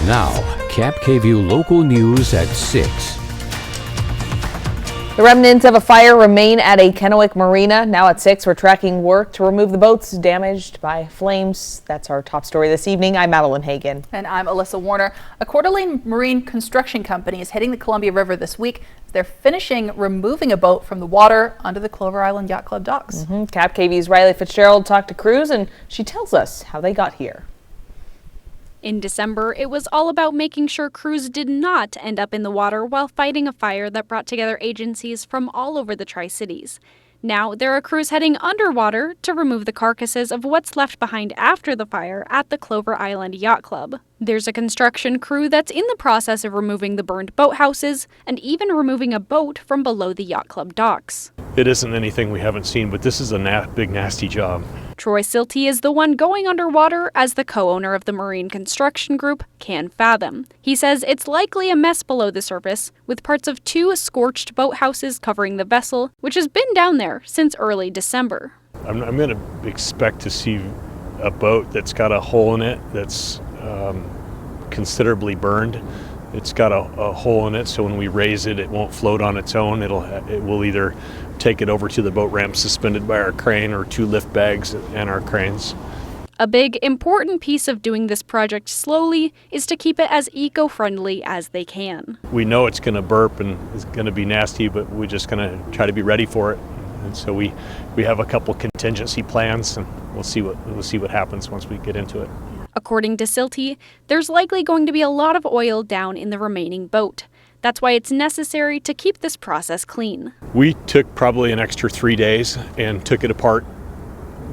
Now, KAPP KVEW local news at 6. The remnants of a fire remain at a Kennewick marina. Now at 6, we're tracking work to remove the boats damaged by flames. That's our top story this evening. I'm Madeline Hagan. And I'm Alyssa Warner. A Coeur d'Alene marine construction company is hitting the Columbia River this week. They're finishing removing a boat from the water onto the Clover Island Yacht Club docks. KAPP KVEW's Riley Fitzgerald talked to crews, and she tells us how they got here. In December, it was all about making sure crews did not end up in the water while fighting a fire that brought together agencies from all over the Tri-Cities. Now, there are crews heading underwater to remove the carcasses of what's left behind after the fire at the Clover Island Yacht Club. There's a construction crew that's in the process of removing the burned boathouses and even removing a boat from below the yacht club docks. It isn't anything we haven't seen, but this is a big, nasty job. Troy Silty is the one going underwater as the co-owner of the marine construction group can fathom. He says it's likely a mess below the surface, with parts of 2 scorched boathouses covering the vessel, which has been down there since early December. I'm going to expect to see a boat that's got a hole in it that's considerably burned. It's got a hole in it, so when we raise it, it won't float on its own. It will either take it over to the boat ramp suspended by our crane or 2 lift bags and our cranes. A big, important piece of doing this project slowly is to keep it as eco-friendly as they can. We know it's going to burp and it's going to be nasty, but we're just going to try to be ready for it. And so we have a couple contingency plans, and we'll see what happens once we get into it. According to Silty, there's likely going to be a lot of oil down in the remaining boat. That's why it's necessary to keep this process clean. We took probably an extra 3 days and took it apart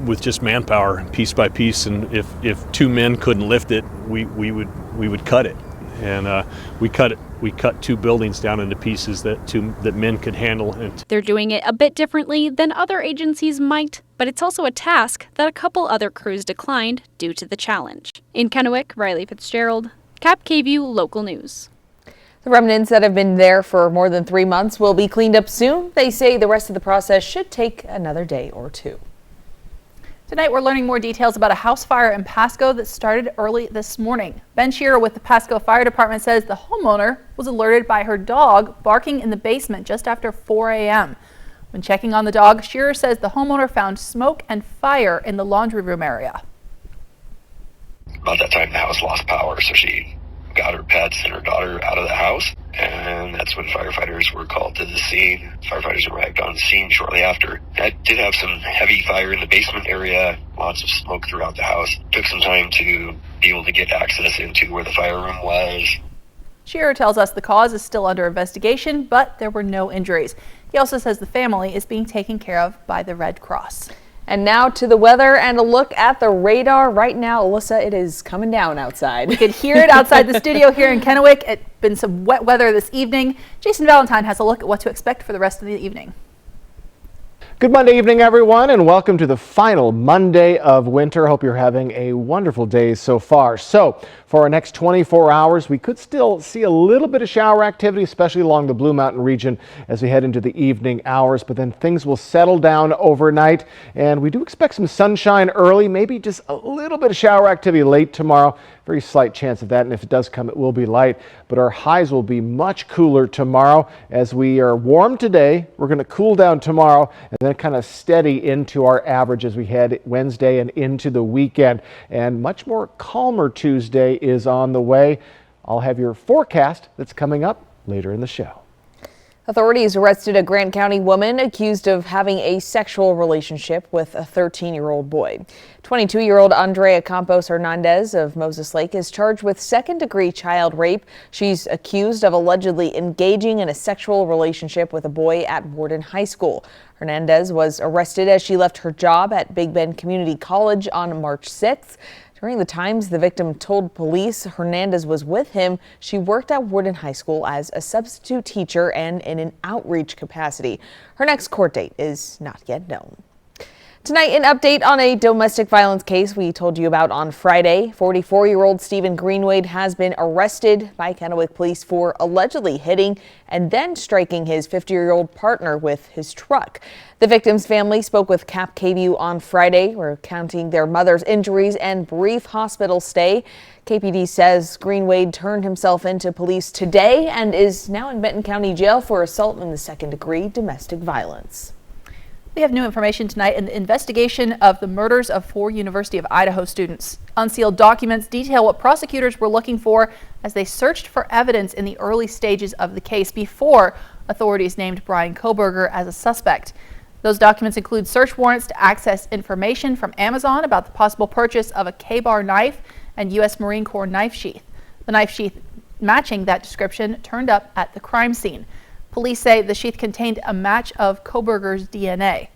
with just manpower, piece by piece. And if 2 men couldn't lift it, we would cut it. And we cut 2 buildings down into pieces that men could handle. They're doing it a bit differently than other agencies might, but it's also a task that a couple other crews declined due to the challenge. In Kennewick, Riley Fitzgerald, KAPP KVEW Local News. The remnants that have been there for more than 3 months will be cleaned up soon. They say the rest of the process should take another day or 2. Tonight, we're learning more details about a house fire in Pasco that started early this morning. Ben Shearer with the Pasco Fire Department says the homeowner was alerted by her dog barking in the basement just after 4 a.m. When checking on the dog, Shearer says the homeowner found smoke and fire in the laundry room area. About that time, the house lost power, so she got her pets and her daughter out of the house, and that's when firefighters were called to the scene. Firefighters arrived on scene shortly after. That did have some heavy fire in the basement area, lots of smoke throughout the house. Took some time to be able to get access into where the fire room was. Shearer tells us the cause is still under investigation, but there were no injuries. He also says the family is being taken care of by the Red Cross. And now to the weather and a look at the radar. Right now, Alyssa, it is coming down outside. We could hear it outside the studio here in Kennewick. It's been some wet weather this evening. Jason Valentine has a look at what to expect for the rest of the evening. Good Monday evening, everyone, and welcome to the final Monday of winter. Hope you're having a wonderful day so far. So for our next 24 hours, we could still see a little bit of shower activity, especially along the Blue Mountain region as we head into the evening hours, but then things will settle down overnight, and we do expect some sunshine early, maybe just a little bit of shower activity late tomorrow. Very slight chance of that, and if it does come, it will be light, but our highs will be much cooler tomorrow. As we are warm today, we're going to cool down tomorrow and then kind of steady into our average as we head Wednesday and into the weekend. And much more calmer Tuesday is on the way. I'll have your forecast that's coming up later in the show. Authorities arrested a Grant County woman accused of having a sexual relationship with a 13-year-old boy. 22-year-old Andrea Campos Hernandez of Moses Lake is charged with second-degree child rape. She's accused of allegedly engaging in a sexual relationship with a boy at Warden High School. Hernandez was arrested as she left her job at Big Bend Community College on March 6th. During the times the victim told police Hernandez was with him, she worked at Warden High School as a substitute teacher and in an outreach capacity. Her next court date is not yet known. Tonight, an update on a domestic violence case we told you about on Friday. 44-year-old Stephen Greenwade has been arrested by Kennewick police for allegedly hitting and then striking his 50-year-old partner with his truck. The victim's family spoke with KAPP KVEW on Friday, recounting their mother's injuries and brief hospital stay. KPD says Greenwade turned himself into police today and is now in Benton County Jail for assault in the second-degree domestic violence. We have new information tonight in the investigation of the murders of 4 University of Idaho students. Unsealed documents detail what prosecutors were looking for as they searched for evidence in the early stages of the case before authorities named Brian Kohberger as a suspect. Those documents include search warrants to access information from Amazon about the possible purchase of a K-bar knife and U.S. Marine Corps knife sheath. The knife sheath matching that description turned up at the crime scene. Police say the sheath contained a match of Kohberger's DNA.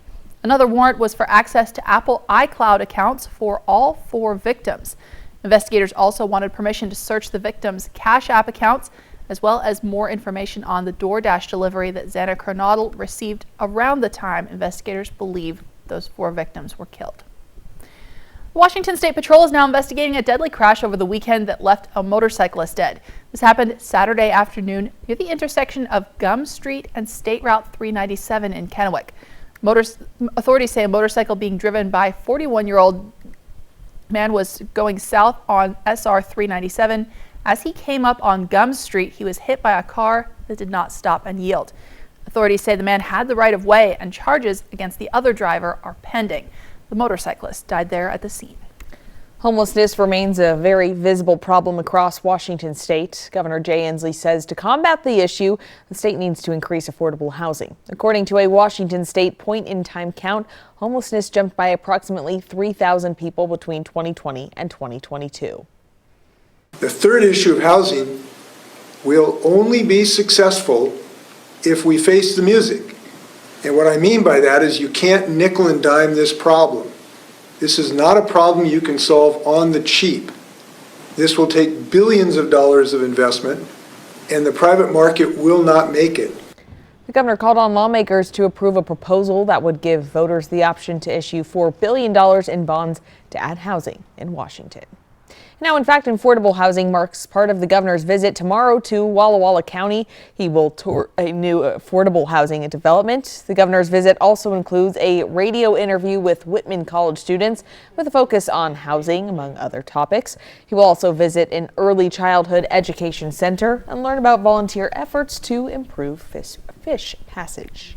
Another warrant was for access to Apple iCloud accounts for all 4 victims. Investigators also wanted permission to search the victims' Cash App accounts, as well as more information on the DoorDash delivery that Xana Kernodle received around the time investigators believe those 4 victims were killed. Washington State Patrol is now investigating a deadly crash over the weekend that left a motorcyclist dead. This happened Saturday afternoon near the intersection of Gum Street and State Route 397 in Kennewick. Authorities say a motorcycle being driven by a 41-year-old man was going south on SR 397. As he came up on Gum Street, he was hit by a car that did not stop and yield. Authorities say the man had the right of way and charges against the other driver are pending. The motorcyclist died there at the scene. Homelessness remains a very visible problem across Washington state. Governor Jay Inslee says to combat the issue, the state needs to increase affordable housing. According to a Washington state point-in-time count, homelessness jumped by approximately 3,000 people between 2020 and 2022. The third issue of housing will only be successful if we face the music. And what I mean by that is you can't nickel and dime this problem. This is not a problem you can solve on the cheap. This will take billions of dollars of investment, and the private market will not make it. The governor called on lawmakers to approve a proposal that would give voters the option to issue $4 billion in bonds to add housing in Washington. Now, in fact, affordable housing marks part of the governor's visit tomorrow to Walla Walla County. He will tour a new affordable housing development. The governor's visit also includes a radio interview with Whitman College students with a focus on housing, among other topics. He will also visit an early childhood education center and learn about volunteer efforts to improve fish passage.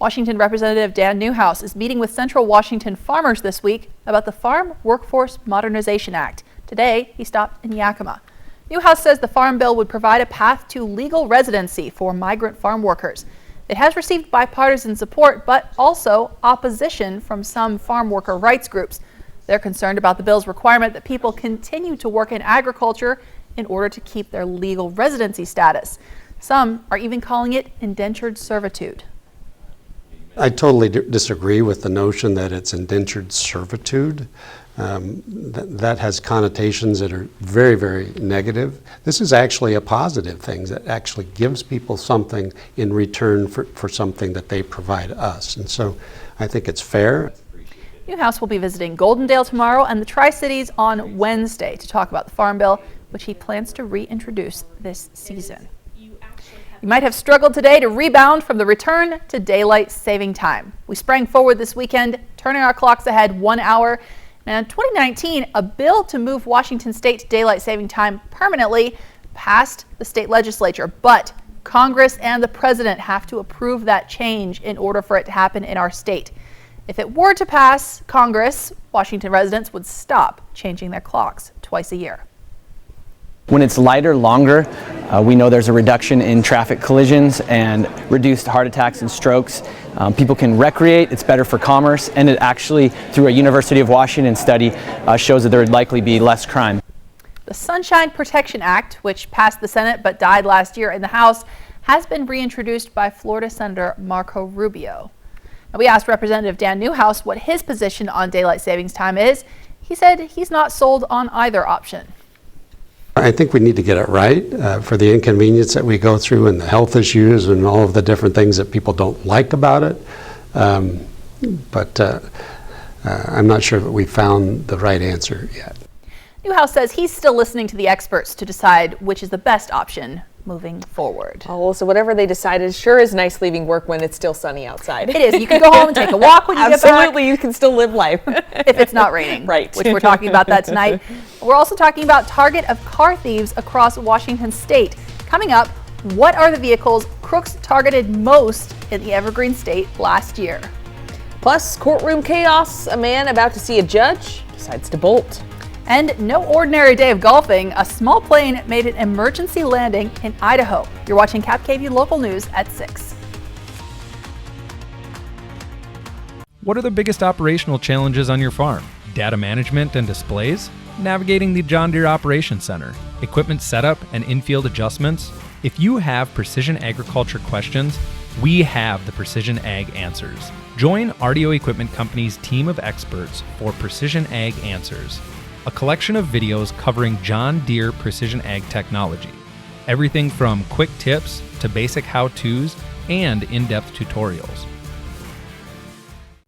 Washington Representative Dan Newhouse is meeting with Central Washington farmers this week about the Farm Workforce Modernization Act. Today, he stopped in Yakima. Newhouse says the Farm Bill would provide a path to legal residency for migrant farm workers. It has received bipartisan support, but also opposition from some farm worker rights groups. They're concerned about the bill's requirement that people continue to work in agriculture in order to keep their legal residency status. Some are even calling it indentured servitude. I totally disagree with the notion that it's indentured servitude. That has connotations that are very, very negative. This is actually a positive thing that actually gives people something in return for something that they provide us. And so I think it's fair. Newhouse will be visiting Goldendale tomorrow and the Tri-Cities on Wednesday to talk about the Farm Bill, which he plans to reintroduce this season. You might have struggled today to rebound from the return to daylight saving time. We sprang forward this weekend, turning our clocks ahead 1 hour. And in 2019, a bill to move Washington state to daylight saving time permanently passed the state legislature, but Congress and the president have to approve that change in order for it to happen in our state. If it were to pass Congress, Washington residents would stop changing their clocks twice a year. When it's lighter, longer, we know there's a reduction in traffic collisions and reduced heart attacks and strokes. People can recreate, it's better for commerce, and it actually, through a University of Washington study, shows that there would likely be less crime. The Sunshine Protection Act, which passed the Senate but died last year in the House, has been reintroduced by Florida Senator Marco Rubio. Now, we asked Representative Dan Newhouse what his position on daylight savings time is. He said he's not sold on either option. I think we need to get it right for the inconvenience that we go through and the health issues and all of the different things that people don't like about it. but I'm not sure that we found the right answer yet. Newhouse says he's still listening to the experts to decide which is the best option moving forward. Oh, so whatever they decide, it sure is nice leaving work when it's still sunny outside. It is. You can go home and take a walk when you get back. Absolutely, you can still live life. If it's not raining. Right. Which we're talking about that tonight. We're also talking about target of car thieves across Washington state. Coming up, what are the vehicles crooks targeted most in the Evergreen State last year? Plus, courtroom chaos. A man about to see a judge decides to bolt. And no ordinary day of golfing. A small plane made an emergency landing in Idaho. You're watching KAPP Local News at 6. What are the biggest operational challenges on your farm? Data management and displays? Navigating the John Deere Operations Center? Equipment setup and infield adjustments? If you have precision agriculture questions, we have the Precision Ag Answers. Join RDO Equipment Company's team of experts for Precision Ag Answers, a collection of videos covering John Deere precision ag technology. Everything from quick tips to basic how-tos and in-depth tutorials.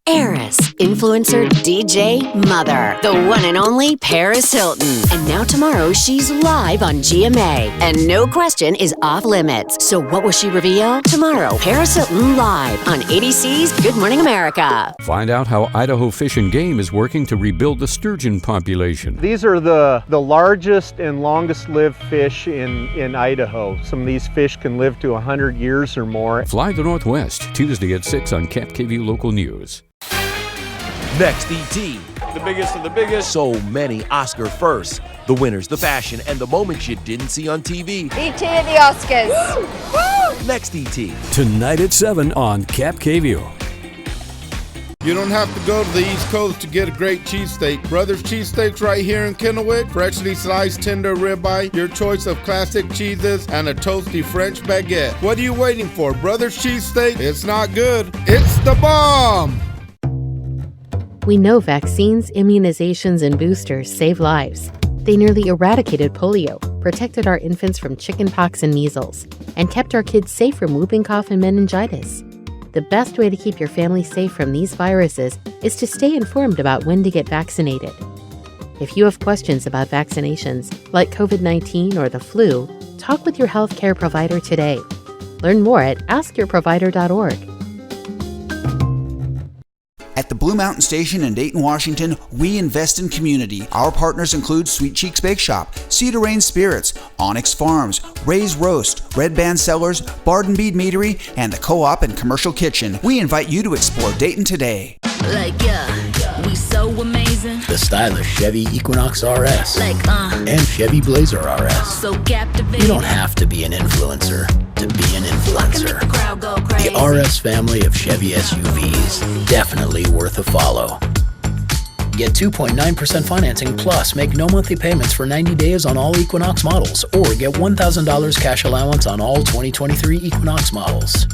Heiress, influencer, DJ, mother, the one and only Paris Hilton. And now tomorrow she's live on GMA, and no question is off limits. So what will she reveal? Tomorrow, Paris Hilton live on ABC's Good Morning America. Find out how Idaho Fish and Game is working to rebuild the sturgeon population. These are the largest and longest lived fish in Idaho. Some of these fish can live to 100 years or more. Fly the Northwest, Tuesday at 6 on KVEW Local News. Next, ET. The biggest of the biggest. So many Oscar firsts. The winners, the fashion, and the moments you didn't see on TV. ET at the Oscars. Woo! Woo! Next, ET. Tonight at 7 on KVEW. You don't have to go to the East Coast to get a great cheesesteak. Brothers Cheesesteaks right here in Kennewick. Freshly sliced tender ribeye, your choice of classic cheeses, and a toasty French baguette. What are you waiting for? Brothers Cheesesteak? It's not good. It's the bomb! We know vaccines, immunizations, and boosters save lives. They nearly eradicated polio, protected our infants from chickenpox and measles, and kept our kids safe from whooping cough and meningitis. The best way to keep your family safe from these viruses is to stay informed about when to get vaccinated. If you have questions about vaccinations, like COVID-19 or the flu, talk with your healthcare provider today. Learn more at askyourprovider.org. At the Blue Mountain Station in Dayton, Washington, we invest in community. Our partners include Sweet Cheeks Bake Shop, Cedar Rain Spirits, Onyx Farms, Ray's Roast, Red Band Cellars, Bard and Bead Meadery, and the Co-op and Commercial Kitchen. We invite you to explore Dayton today. We so amazing. The stylish Chevy Equinox RS. And Chevy Blazer RS. So captivating. You don't have to be an influencer to be an influencer. The RS family of Chevy SUVs, definitely worth a follow. Get 2.9% financing plus make no monthly payments for 90 days on all Equinox models, or get $1,000 cash allowance on all 2023 Equinox models.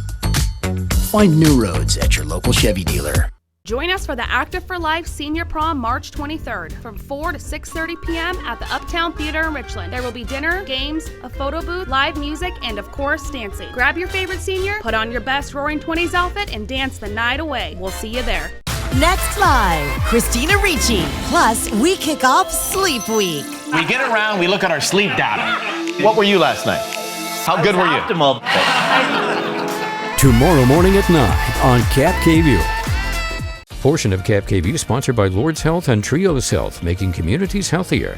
Find new roads at your local Chevy dealer. Join us for the Active for Life Senior Prom March 23rd from 4 to 6:30 p.m. at the Uptown Theater in Richland. There will be dinner, games, a photo booth, live music, and of course, dancing. Grab your favorite senior, put on your best Roaring 20s outfit, and dance the night away. We'll see you there. Next live, Christina Ricci. Plus, we kick off Sleep Week. We get around, we look at our sleep data. What were you last night? How good were you? Optimal. Tomorrow morning at 9 on KVEW. Portion of KVEW sponsored by Lord's Health and Trios Health, making communities healthier.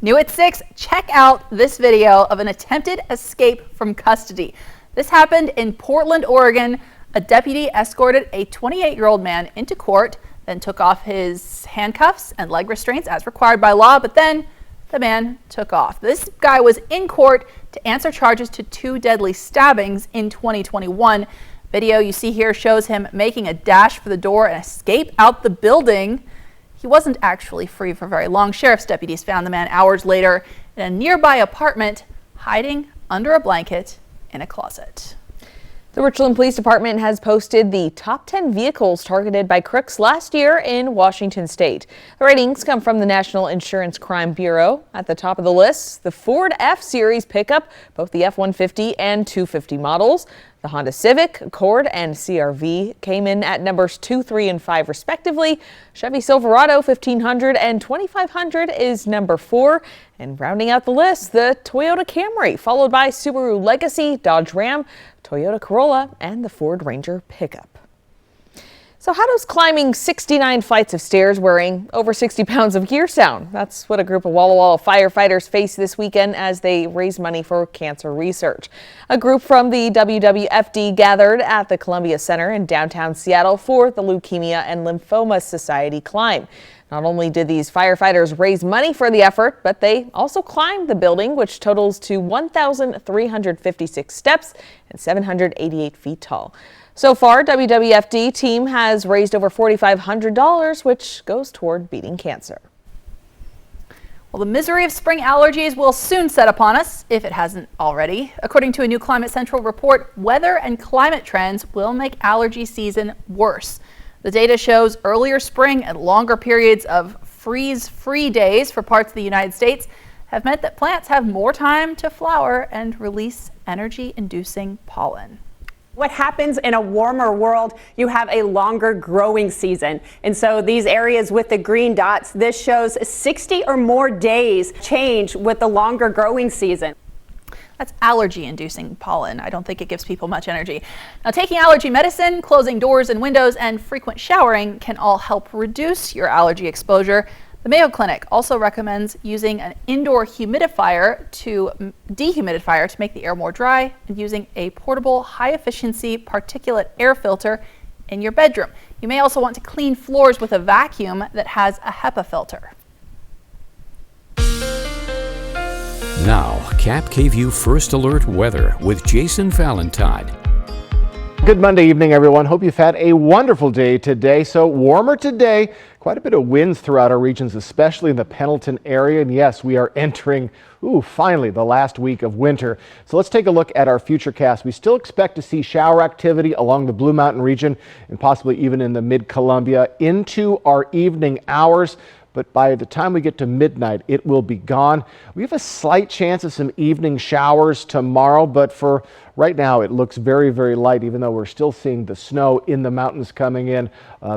New at 6, check out this video of an attempted escape from custody. This happened in Portland, Oregon. A deputy escorted a 28-year-old man into court, then took off his handcuffs and leg restraints as required by law, but then the man took off. This guy was in court to answer charges to 2 deadly stabbings in 2021. Video you see here shows him making a dash for the door and escape out the building. He wasn't actually free for very long. Sheriff's deputies found the man hours later in a nearby apartment, hiding under a blanket in a closet. The Richland Police Department has posted the top 10 vehicles targeted by crooks last year in Washington state. The ratings come from the National Insurance Crime Bureau. At the top of the list, the Ford F-Series pickup, both the F-150 and 250 models. The Honda Civic, Accord, and CR-V came in at numbers 2, 3, and 5 respectively. Chevy Silverado 1500 and 2500 is number 4. And rounding out the list, the Toyota Camry, followed by Subaru Legacy, Dodge Ram, Toyota Corolla, and the Ford Ranger pickup. So how does climbing 69 flights of stairs wearing over 60 pounds of gear sound? That's what a group of Walla Walla firefighters faced this weekend as they raised money for cancer research. A group from the WWFD gathered at the Columbia Center in downtown Seattle for the Leukemia and Lymphoma Society climb. Not only did these firefighters raise money for the effort, but they also climbed the building, which totals to 1,356 steps and 788 feet tall. So far, WWFD team has raised over $4,500, which goes toward beating cancer. Well, the misery of spring allergies will soon set upon us, if it hasn't already. According to a new Climate Central report, weather and climate trends will make allergy season worse. The data shows earlier spring and longer periods of freeze-free days for parts of the United States have meant that plants have more time to flower and release energy-inducing pollen. What happens in a warmer world, you have a longer growing season. And so these areas with the green dots, this shows 60 or more days change with the longer growing season. That's allergy-inducing pollen. I don't think it gives people much energy. Now, taking allergy medicine, closing doors and windows, and frequent showering can all help reduce your allergy exposure. The Mayo Clinic also recommends using an indoor dehumidifier to make the air more dry and using a portable high-efficiency particulate air filter in your bedroom. You may also want to clean floors with a vacuum that has a HEPA filter. Now, KAPP KVEW First Alert Weather with Jason Valentine. Good Monday evening, everyone. Hope you've had a wonderful day today. So warmer today, quite a bit of winds throughout our regions, especially in the Pendleton area. And yes, we are entering, finally, the last week of winter. So let's take a look at our futurecast. We still expect to see shower activity along the Blue Mountain region and possibly even in the Mid-Columbia into our evening hours. But by the time we get to midnight, it will be gone. We have a slight chance of some evening showers tomorrow, but for right now, it looks very, very light, even though we're still seeing the snow in the mountains coming in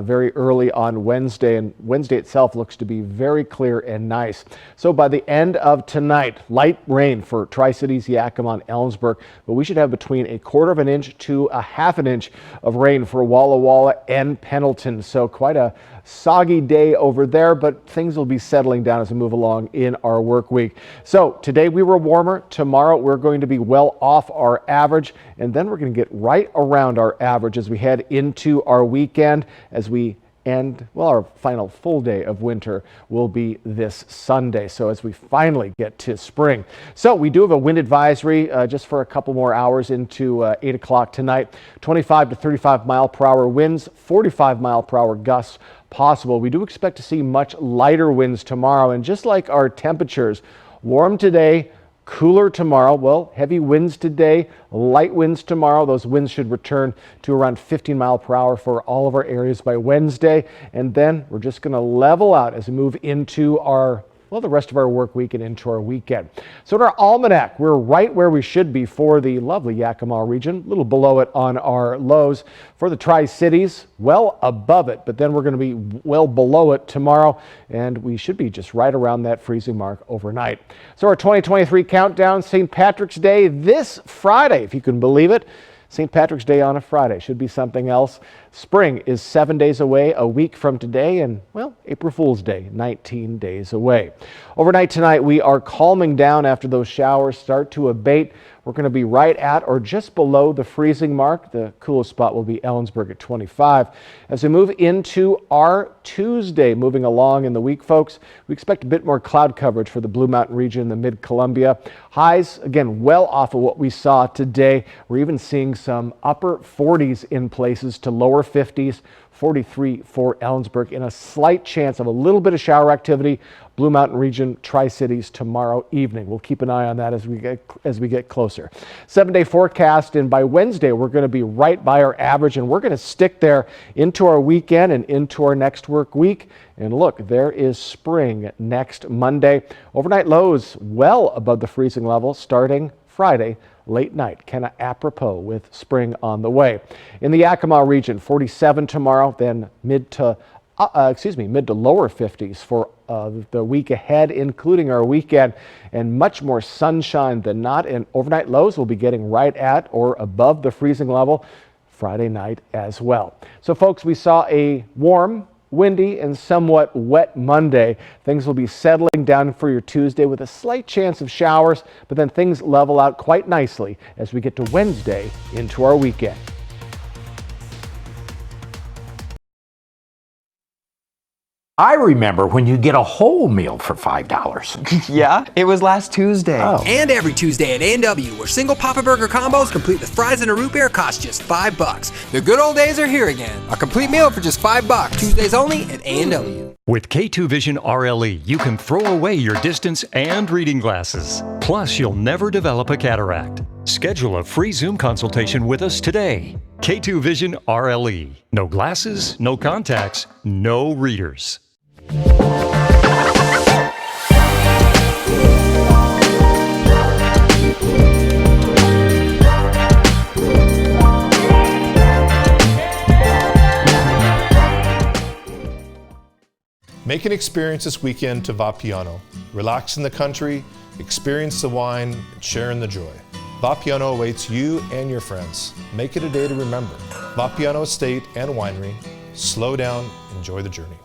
very early on Wednesday. And Wednesday itself looks to be very clear and nice. So by the end of tonight, light rain for Tri-Cities, Yakima, Ellensburg, but we should have between 1/4 inch to 1/2 inch of rain for Walla Walla and Pendleton. So quite a soggy day over there, but things will be settling down as we move along in our work week. So today we were warmer. Tomorrow we're going to be well off our average, and then we're going to get right around our average as we head into our weekend, as we end, well, our final full day of winter will be this Sunday. So as we finally get to spring. So we do have a wind advisory just for a couple more hours into 8 o'clock tonight. 25 to 35 mile per hour winds, 45 mile per hour gusts possible. We do expect to see much lighter winds tomorrow, and just like our temperatures, warm today, cooler tomorrow. Well, heavy winds today, light winds tomorrow. Those winds should return to around 15 mile per hour for all of our areas by Wednesday, and then we're just going to level out as we move into our the rest of our work week and into our weekend. So in our almanac, we're right where we should be for the lovely Yakima region, a little below it on our lows. For the Tri-Cities, well above it, but then we're going to be well below it tomorrow, and we should be just right around that freezing mark overnight. So our 2023 countdown, St. Patrick's Day this Friday, if you can believe it. St. Patrick's Day on a Friday should be something else. Spring is 7 days away, a week from today, and, well, April Fool's Day, 19 days away. Overnight tonight, we are calming down after those showers start to abate. We're going to be right at or just below the freezing mark. The coolest spot will be Ellensburg at 25. As we move into our Tuesday, moving along in the week, folks, we expect a bit more cloud coverage for the Blue Mountain region and the Mid-Columbia. Highs, again, well off of what we saw today. We're even seeing some upper 40s in places to lower 50s. 43 for Ellensburg, and a slight chance of a little bit of shower activity, Blue Mountain region, Tri-Cities tomorrow evening. We'll keep an eye on that as we get closer. 7-day forecast, and by Wednesday we're going to be right by our average, and we're going to stick there into our weekend and into our next work week. And look, there is spring next Monday. Overnight lows well above the freezing level starting Friday, late night, kind of apropos with spring on the way. In the Yakima region, 47 tomorrow, then mid to lower 50s for the week ahead, including our weekend, and much more sunshine than not. And overnight lows will be getting right at or above the freezing level Friday night as well. So folks, we saw a warm, windy, and somewhat wet Monday. Things will be settling down for your Tuesday with a slight chance of showers, but then things level out quite nicely as we get to Wednesday into our weekend. I remember when you get a whole meal for $5. Yeah, it was last Tuesday. Oh. And every Tuesday at A&W, where single Papa Burger combos complete with fries and a root beer cost just $5. The good old days are here again. A complete meal for just $5. Tuesdays only at A&W. With K2 Vision RLE, you can throw away your distance and reading glasses. Plus, you'll never develop a cataract. Schedule a free Zoom consultation with us today. K2 Vision RLE. No glasses, no contacts, no readers. Make an experience this weekend to Vapiano. Relax in the country, experience the wine, and share in the joy. Vapiano awaits you and your friends. Make it a day to remember. Vapiano Estate and Winery. Slow down, enjoy the journey.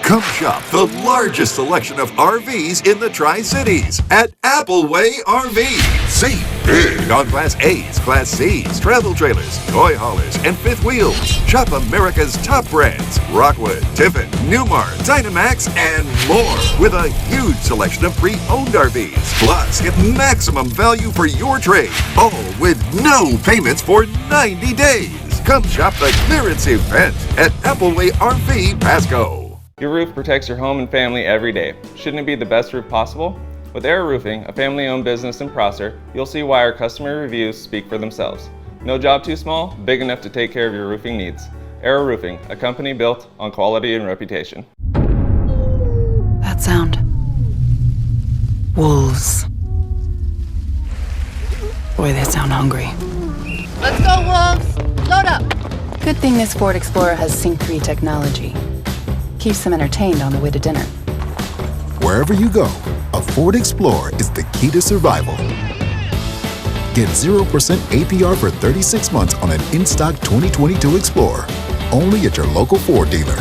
Come shop the largest selection of RVs in the Tri-Cities at Appleway RV. Save big on Class A's, Class C's, travel trailers, toy haulers, and fifth wheels. Shop America's top brands, Rockwood, Tiffin, Newmar, Dynamax, and more, with a huge selection of pre-owned RVs. Plus, get maximum value for your trade, all with no payments for 90 days. Come shop the clearance event at Appleway RV Pasco. Your roof protects your home and family every day. Shouldn't it be the best roof possible? With Air Roofing, a family-owned business in Prosser, you'll see why our customer reviews speak for themselves. No job too small, big enough to take care of your roofing needs. Air Roofing, a company built on quality and reputation. That sound. Wolves. Boy, they sound hungry. Let's go, wolves! Load up! Good thing this Ford Explorer has Sync 3 technology. Keeps them entertained on the way to dinner. Wherever you go, a Ford Explorer is the key to survival. Get 0% APR for 36 months on an in-stock 2022 Explorer. Only at your local Ford dealer.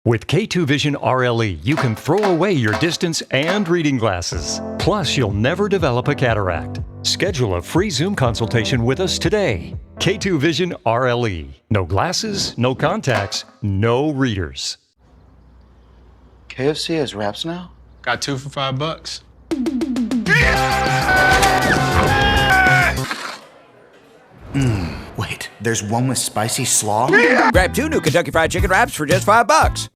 With K2 Vision RLE, you can throw away your distance and reading glasses. Plus, you'll never develop a cataract. Schedule a free Zoom consultation with us today. K2 Vision RLE. No glasses, no contacts, no readers. KFC has wraps now? Got 2 for $5. Wait, there's one with spicy slaw? Grab 2 new Kentucky Fried Chicken wraps for just $5.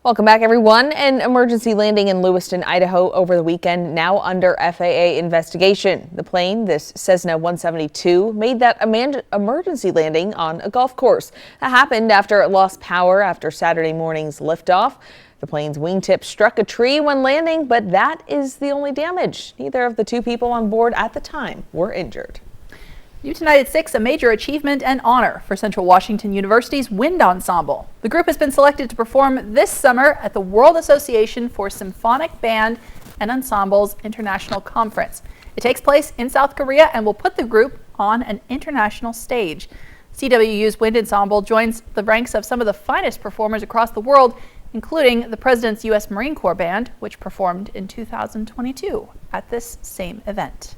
Welcome back, everyone. An emergency landing in Lewiston, Idaho over the weekend, now under FAA investigation. The plane, this Cessna 172, made that emergency landing on a golf course. That happened after it lost power after Saturday morning's liftoff. The plane's wingtip struck a tree when landing, but that is the only damage. Neither of the 2 people on board at the time were injured. New tonight at 6, a major achievement and honor for Central Washington University's Wind Ensemble. The group has been selected to perform this summer at the World Association for Symphonic Band and Ensembles International Conference. It takes place in South Korea and will put the group on an international stage. CWU's Wind Ensemble joins the ranks of some of the finest performers across the world, including the President's U.S. Marine Corps Band, which performed in 2022 at this same event.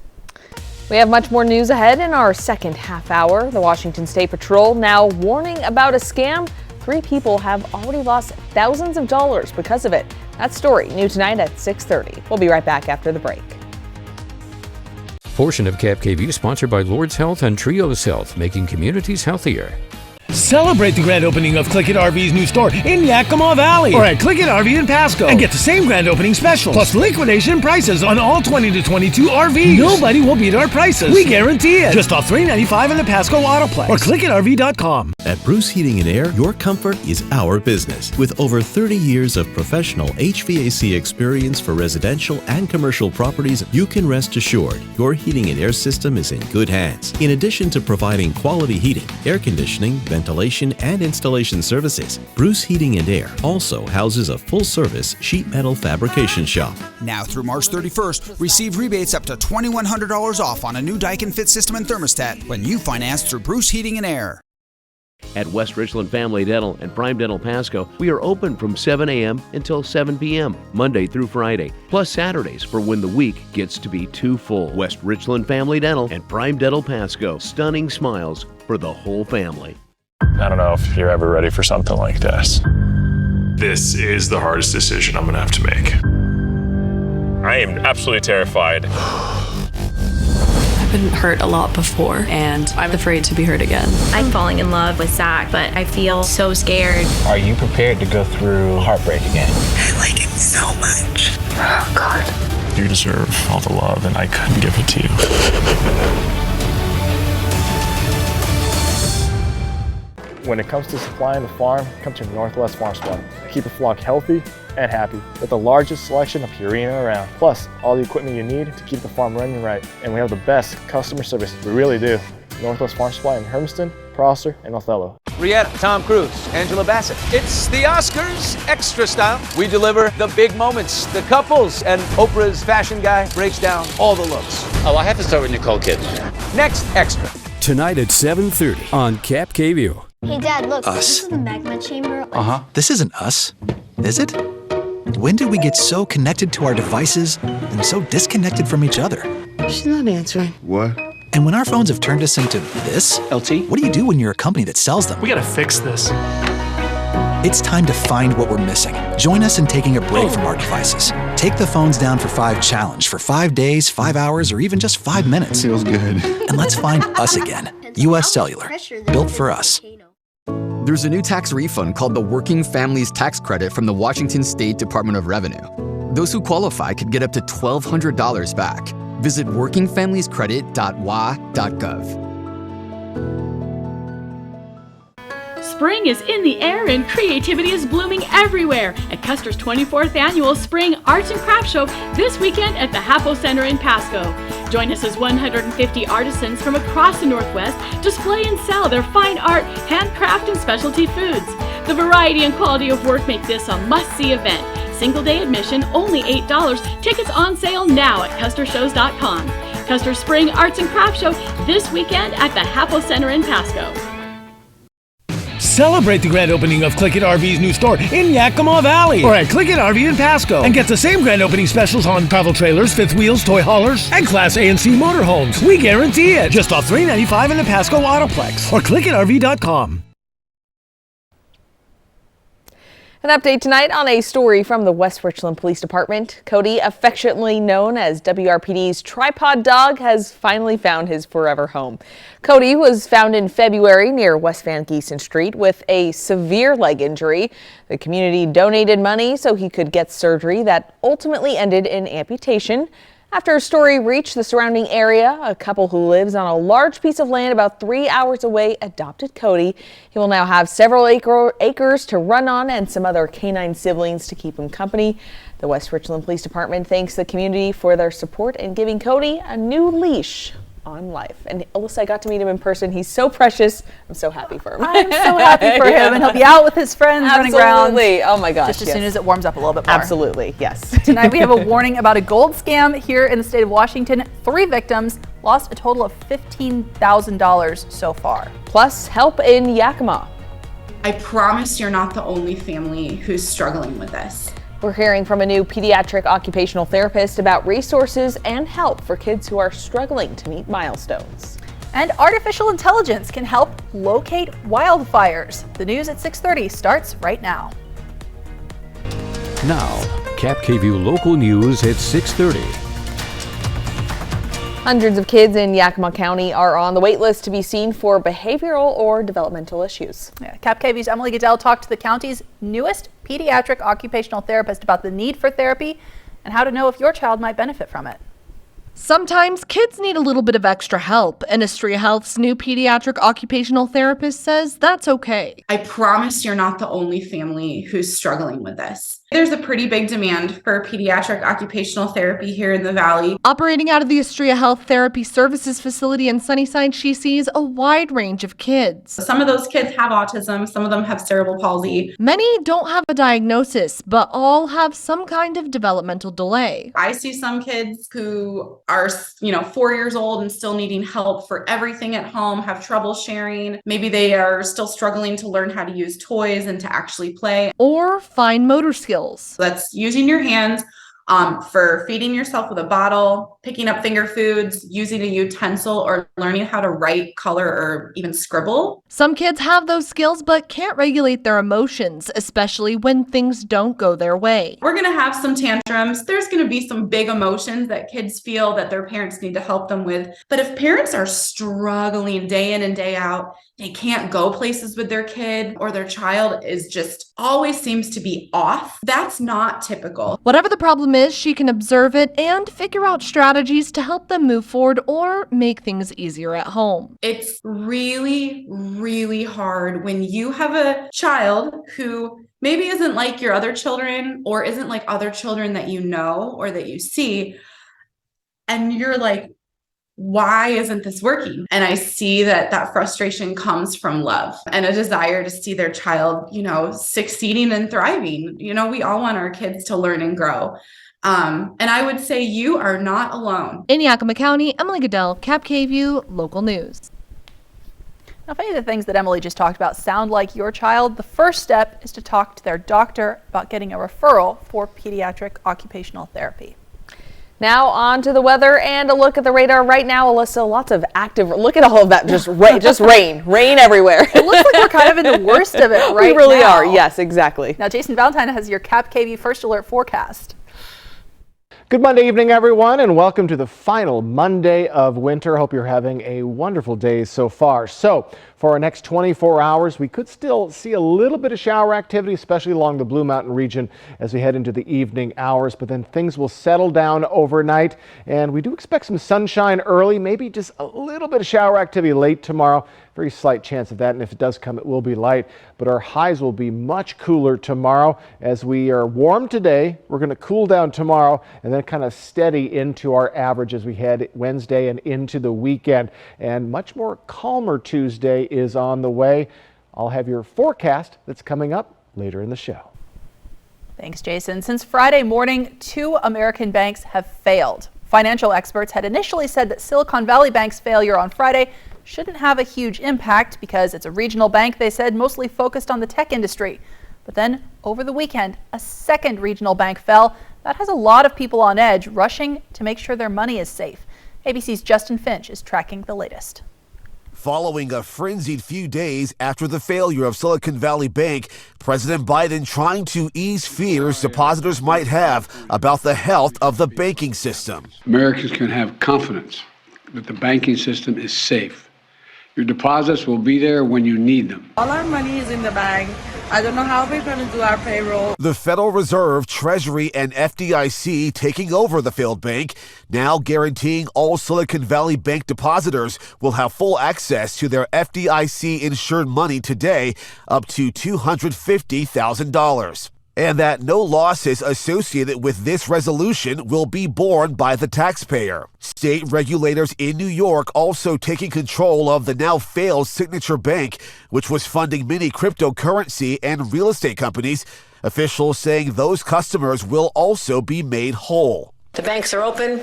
We have much more news ahead in our second half hour. The Washington State Patrol now warning about a scam. 3 people have already lost thousands of dollars because of it. That story new tonight at 6:30. We'll be right back after the break. Portion of KAPP KVEW sponsored by Lord's Health and Trios Health, making communities healthier. Celebrate the grand opening of Click It RV's new store in Yakima Valley or at Click It RV in Pasco and get the same grand opening specials plus liquidation prices on all 20 to 22 RVs. Nobody will beat our prices. We guarantee it. Just off $395 in the Pasco Autoplex or clickitrv.com. At Bruce Heating and Air, your comfort is our business. With over 30 years of professional HVAC experience for residential and commercial properties, you can rest assured your heating and air system is in good hands. In addition to providing quality heating, air conditioning, ventilation, and installation services, Bruce Heating and Air also houses a full-service sheet metal fabrication shop. Now through March 31st, receive rebates up to $2,100 off on a new Daikin Fit system and thermostat when you finance through Bruce Heating and Air. At West Richland Family Dental and Prime Dental Pasco, we are open from 7 a.m. until 7 p.m., Monday through Friday, plus Saturdays for when the week gets to be too full. West Richland Family Dental and Prime Dental Pasco, stunning smiles for the whole family. I don't know if you're ever ready for something like this. This is the hardest decision I'm gonna have to make. I am absolutely terrified. I've been hurt a lot before, and I'm afraid to be hurt again. I'm falling in love with Zach, but I feel so scared. Are you prepared to go through heartbreak again? I like him so much. Oh, God. You deserve all the love, and I couldn't give it to you. When it comes to supplying the farm, come to Northwest Farm Supply. Keep a flock healthy and happy with the largest selection of Purina around. Plus, all the equipment you need to keep the farm running right. And we have the best customer service. We really do. Northwest Farm Supply in Hermiston, Prosser, and Othello. Rihanna, Tom Cruise, Angela Bassett. It's the Oscars Extra Style. We deliver the big moments, the couples, and Oprah's fashion guy breaks down all the looks. Oh, I have to start with Nicole Kidman. Next Extra. Tonight at 7:30 on KAPP. Hey, Dad, look. Us. This is the magma chamber. This isn't us, is it? When did we get so connected to our devices and so disconnected from each other? She's not answering. What? And when our phones have turned us into this, LT, what do you do when you're a company that sells them? We gotta fix this. It's time to find what we're missing. Join us in taking a break from our devices. Take the phones down for 5 challenge for 5 days, 5 hours, or even just 5 minutes. Feels good. And let's find us again. U.S. Cellular, built for us. There's a new tax refund called the Working Families Tax Credit from the Washington State Department of Revenue. Those who qualify could get up to $1,200 back. Visit workingfamiliescredit.wa.gov. Spring is in the air and creativity is blooming everywhere at Custer's 24th Annual Spring Arts and Crafts Show this weekend at the Hapo Center in Pasco. Join us as 150 artisans from across the Northwest display and sell their fine art, handcraft, and specialty foods. The variety and quality of work make this a must-see event. Single-day admission, only $8. Tickets on sale now at custershows.com. Custer's Spring Arts and Crafts Show this weekend at the Hapo Center in Pasco. Celebrate the grand opening of Click It RV's new store in Yakima Valley or at Click It RV in Pasco and get the same grand opening specials on travel trailers, fifth wheels, toy haulers, and Class A and C motorhomes. We guarantee it. Just off $395 in the Pasco Autoplex or clickitrv.com. An update tonight on a story from the West Richland Police Department. Cody, affectionately known as WRPD's tripod dog, has finally found his forever home. Cody was found in February near West Van Giesen Street with a severe leg injury. The community donated money so he could get surgery that ultimately ended in amputation. After a story reached the surrounding area, a couple who lives on a large piece of land about 3 hours away adopted Cody. He will now have several acres to run on and some other canine siblings to keep him company. The West Richland Police Department thanks the community for their support in giving Cody a new leash on life. And Alyssa, I got to meet him in person. He's so precious. I'm so happy for him. I'm so happy for him, and he'll be out with his friends running around. Absolutely. Oh my gosh. Just as soon as it warms up a little bit more. Absolutely. Yes. Tonight we have a warning about a gold scam here in the state of Washington. 3 victims lost a total of $15,000 so far. Plus help in Yakima. I promise you're not the only family who's struggling with this. We're hearing from a new pediatric occupational therapist about resources and help for kids who are struggling to meet milestones. And artificial intelligence can help locate wildfires. The news at 6:30 starts right now. Now, KAPP local news at 6:30. Hundreds of kids in Yakima County are on the wait list to be seen for behavioral or developmental issues. KAPP-KVEW's Emily Goodell talked to the county's newest pediatric occupational therapist about the need for therapy and how to know if your child might benefit from it. Sometimes kids need a little bit of extra help, and Astria Health's new pediatric occupational therapist says that's okay. I promise you're not the only family who's struggling with this. There's a pretty big demand for pediatric occupational therapy here in the Valley. Operating out of the Astria Health Therapy Services facility in Sunnyside, she sees a wide range of kids. Some of those kids have autism, some of them have cerebral palsy. Many don't have a diagnosis, but all have some kind of developmental delay. I see some kids who are, 4 years old and still needing help for everything at home, have trouble sharing. Maybe they are still struggling to learn how to use toys and to actually play. Or fine motor skills. That's using your hands for feeding yourself with a bottle, picking up finger foods, using a utensil, or learning how to write, color, or even scribble. Some kids have those skills but can't regulate their emotions, especially when things don't go their way. We're going to have some tantrums. There's going to be some big emotions that kids feel that their parents need to help them with. But if parents are struggling day in and day out, they can't go places with their kid, or their child is just always seems to be off, that's not typical. Whatever the problem is, she can observe it and figure out strategies to help them move forward or make things easier at home. It's really, really hard when you have a child who maybe isn't like your other children or isn't like other children that you know or that you see, and you're like, why isn't this working? And I see that frustration comes from love and a desire to see their child, succeeding and thriving. We all want our kids to learn and grow. And I would say you are not alone. In Yakima County, Emily Goodell, KAPP-KVEW, Local News. Now, if any of the things that Emily just talked about sound like your child, the first step is to talk to their doctor about getting a referral for pediatric occupational therapy. Now on to the weather and a look at the radar right now. Alyssa, lots of active, look at all of that, just rain everywhere. It looks like we're kind of in the worst of it right now. We really are, yes, exactly. Now Jason Valentine has your KAPP-KVEW First Alert forecast. Good Monday evening, everyone, and welcome to the final Monday of winter. Hope you're having a wonderful day so far. So, for our next 24 hours, we could still see a little bit of shower activity, especially along the Blue Mountain region as we head into the evening hours, but then things will settle down overnight, and we do expect some sunshine early, maybe just a little bit of shower activity late tomorrow. Very slight chance of that, and if it does come, it will be light, but our highs will be much cooler tomorrow. As we are warm today, we're going to cool down tomorrow and then kind of steady into our average as we head Wednesday and into the weekend. And much more calmer Tuesday is on the way. I'll have your forecast that's coming up later in the show. Thanks, Jason. Since Friday morning, 2 American banks have failed. Financial experts had initially said that Silicon Valley Bank's failure on Friday shouldn't have a huge impact because it's a regional bank, they said, mostly focused on the tech industry. But then over the weekend, a second regional bank fell. That has a lot of people on edge, rushing to make sure their money is safe. ABC's Justin Finch is tracking the latest. Following a frenzied few days after the failure of Silicon Valley Bank, President Biden trying to ease fears depositors might have about the health of the banking system. Americans can have confidence that the banking system is safe. Your deposits will be there when you need them. All our money is in the bank. I don't know how we're going to do our payroll. The Federal Reserve, Treasury, and FDIC taking over the failed bank, now guaranteeing all Silicon Valley Bank depositors will have full access to their FDIC-insured money today, up to $250,000. And that no losses associated with this resolution will be borne by the taxpayer. State regulators in New York also taking control of the now failed Signature Bank, which was funding many cryptocurrency and real estate companies. Officials saying those customers will also be made whole. The banks are open.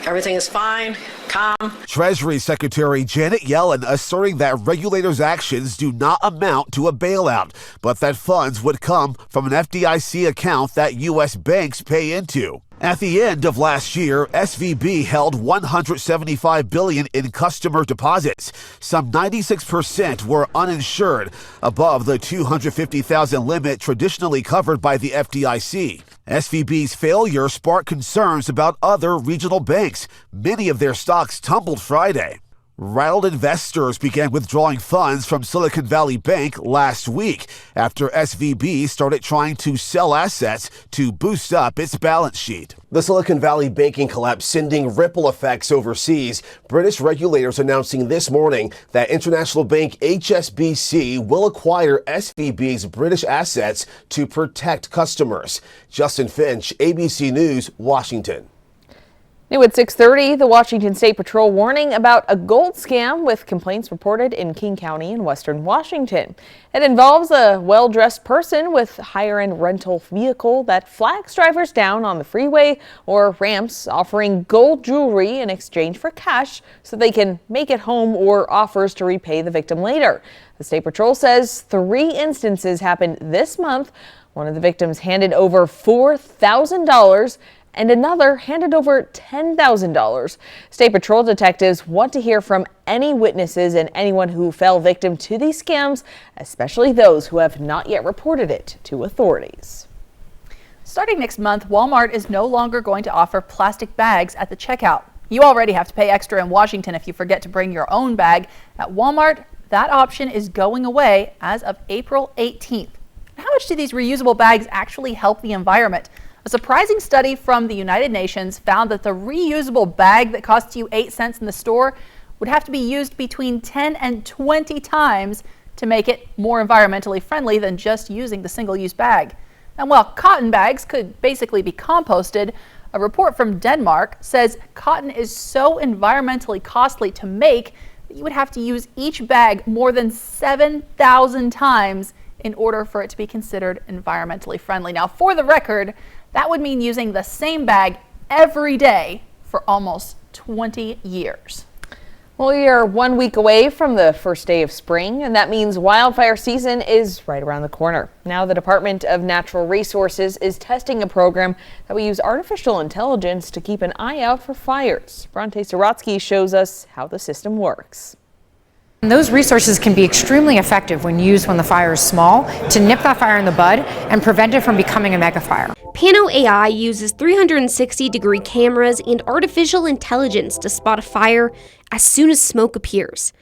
Everything is fine. Calm. Treasury Secretary Janet Yellen asserting that regulators' actions do not amount to a bailout, but that funds would come from an FDIC account that U.S. banks pay into. At the end of last year, SVB held $175 billion in customer deposits. Some 96% were uninsured, above the $250,000 limit traditionally covered by the FDIC. SVB's failure sparked concerns about other regional banks. Many of their stocks tumbled Friday. Rattled investors began withdrawing funds from Silicon Valley Bank last week after SVB started trying to sell assets to boost up its balance sheet. The Silicon Valley banking collapse sending ripple effects overseas. British regulators announcing this morning that international bank HSBC will acquire SVB's British assets to protect customers. Justin Finch, ABC News, Washington. New at 6:30, the Washington State Patrol warning about a gold scam with complaints reported in King County in western Washington. It involves a well-dressed person with a higher-end rental vehicle that flags drivers down on the freeway or ramps, offering gold jewelry in exchange for cash so they can make it home, or offers to repay the victim later. The State Patrol says 3 instances happened this month. One of the victims handed over $4,000 and another handed over $10,000. State Patrol detectives want to hear from any witnesses and anyone who fell victim to these scams, especially those who have not yet reported it to authorities. Starting next month, Walmart is no longer going to offer plastic bags at the checkout. You already have to pay extra in Washington if you forget to bring your own bag. At Walmart, that option is going away as of April 18th. How much do these reusable bags actually help the environment? A surprising study from the United Nations found that the reusable bag that costs you 8 cents in the store would have to be used between 10 and 20 times to make it more environmentally friendly than just using the single-use bag. And while cotton bags could basically be composted, a report from Denmark says cotton is so environmentally costly to make that you would have to use each bag more than 7,000 times in order for it to be considered environmentally friendly. Now, for the record, that would mean using the same bag every day for almost 20 years. Well, we are 1 week away from the first day of spring, and that means wildfire season is right around the corner. Now the Department of Natural Resources is testing a program that will use artificial intelligence to keep an eye out for fires. Bronte Sorotsky shows us how the system works. Those resources can be extremely effective when used when the fire is small to nip that fire in the bud and prevent it from becoming a megafire. Pano AI uses 360-degree cameras and artificial intelligence to spot a fire as soon as smoke appears.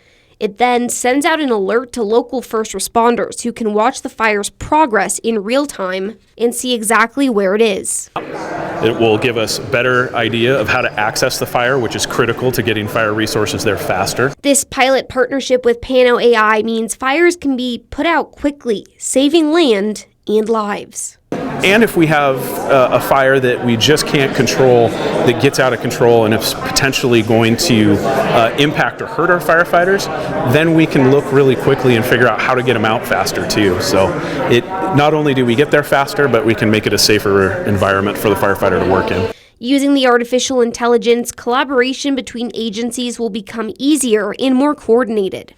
It then sends out an alert to local first responders who can watch the fire's progress in real time and see exactly where it is. It will give us a better idea of how to access the fire, which is critical to getting fire resources there faster. This pilot partnership with Pano AI means fires can be put out quickly, saving land and lives. And if we have a fire that we just can't control, that gets out of control and is potentially going to impact or hurt our firefighters, then we can look really quickly and figure out how to get them out faster too. So not only do we get there faster, but we can make it a safer environment for the firefighter to work in. Using the artificial intelligence, collaboration between agencies will become easier and more coordinated.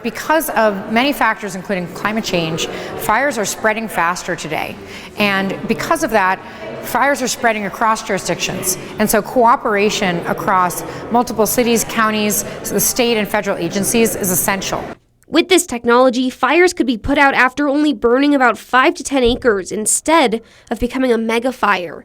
Because of many factors, including climate change, fires are spreading faster today. And because of that, fires are spreading across jurisdictions. And so cooperation across multiple cities, counties, the state and federal agencies is essential. With this technology, fires could be put out after only burning about 5 to 10 acres instead of becoming a mega fire.